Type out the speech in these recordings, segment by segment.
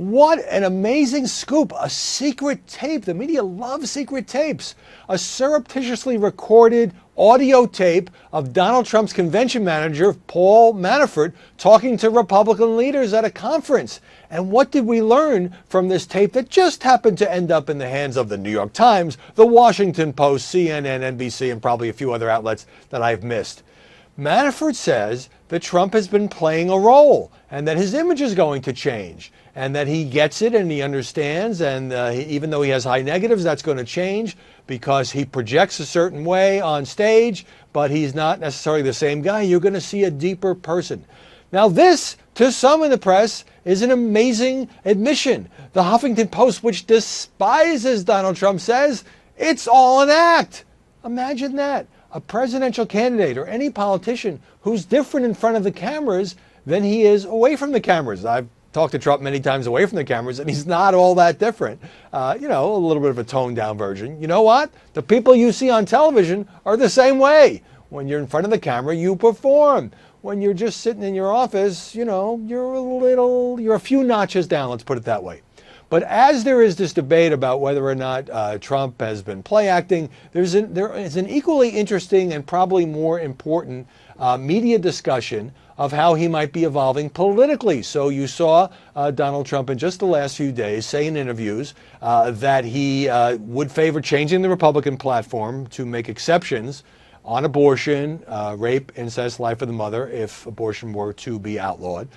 What an amazing scoop, a secret tape. The media loves secret tapes. A surreptitiously recorded audio tape of Donald Trump's convention manager, Paul Manafort, talking to Republican leaders at a conference. And what did we learn from this tape that just happened to end up in the hands of the New York Times, the Washington Post, CNN, NBC, and probably a few other outlets that I've missed? Manafort says that Trump has been playing a role and that his image is going to change and that he gets it and he understands, and even though he has high negatives, that's going to change because he projects a certain way on stage, but he's not necessarily the same guy. You're going to see a deeper person. Now this, to some in the press, is an amazing admission. The Huffington Post, which despises Donald Trump, says it's all an act. Imagine that. A presidential candidate or any politician who's different in front of the cameras than he is away from the cameras. I've talked to Trump many times away from the cameras, and he's not all that different. A little bit of a toned down version. You know what? The people you see on television are the same way. When you're in front of the camera, you perform. When you're just sitting in your office, you're a few notches down, let's put it that way. But as there is this debate about whether or not Trump has been play acting, there is an equally interesting and probably more important media discussion of how he might be evolving politically. So you saw Donald Trump in just the last few days say in interviews that he would favor changing the Republican platform to make exceptions on abortion, rape, incest, life of the mother, if abortion were to be outlawed.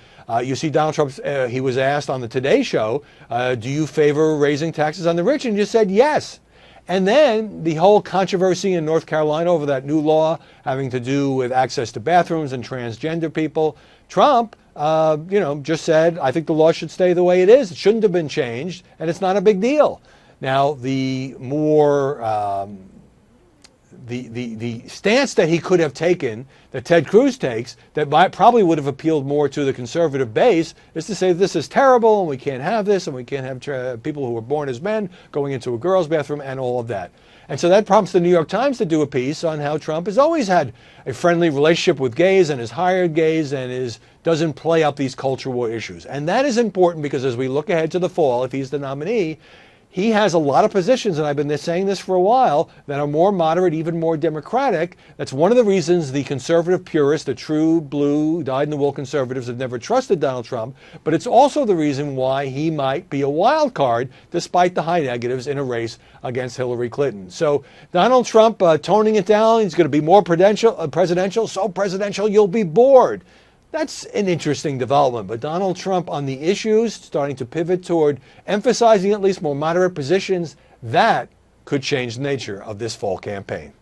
You see Donald Trump, he was asked on the Today Show, do you favor raising taxes on the rich? And he just said yes. And then the whole controversy in North Carolina over that new law having to do with access to bathrooms and transgender people. Trump, just said, I think the law should stay the way it is. It shouldn't have been changed, and it's not a big deal. Now, the more the stance that he could have taken, that Ted Cruz takes, that probably would have appealed more to the conservative base, is to say this is terrible and we can't have this and we can't have people who were born as men going into a girl's bathroom and all of that. And so that prompts the New York Times to do a piece on how Trump has always had a friendly relationship with gays and has hired gays and doesn't play up these culture war issues. And that is important because as we look ahead to the fall, if he's the nominee, he has a lot of positions, and I've been saying this for a while, that are more moderate, even more democratic. That's one of the reasons the conservative purists, the true blue, dyed-in-the-wool conservatives have never trusted Donald Trump. But it's also the reason why he might be a wild card, despite the high negatives in a race against Hillary Clinton. So Donald Trump toning it down, he's going to be more presidential, so presidential you'll be bored. That's an interesting development, but Donald Trump on the issues, starting to pivot toward emphasizing at least more moderate positions, that could change the nature of this fall campaign.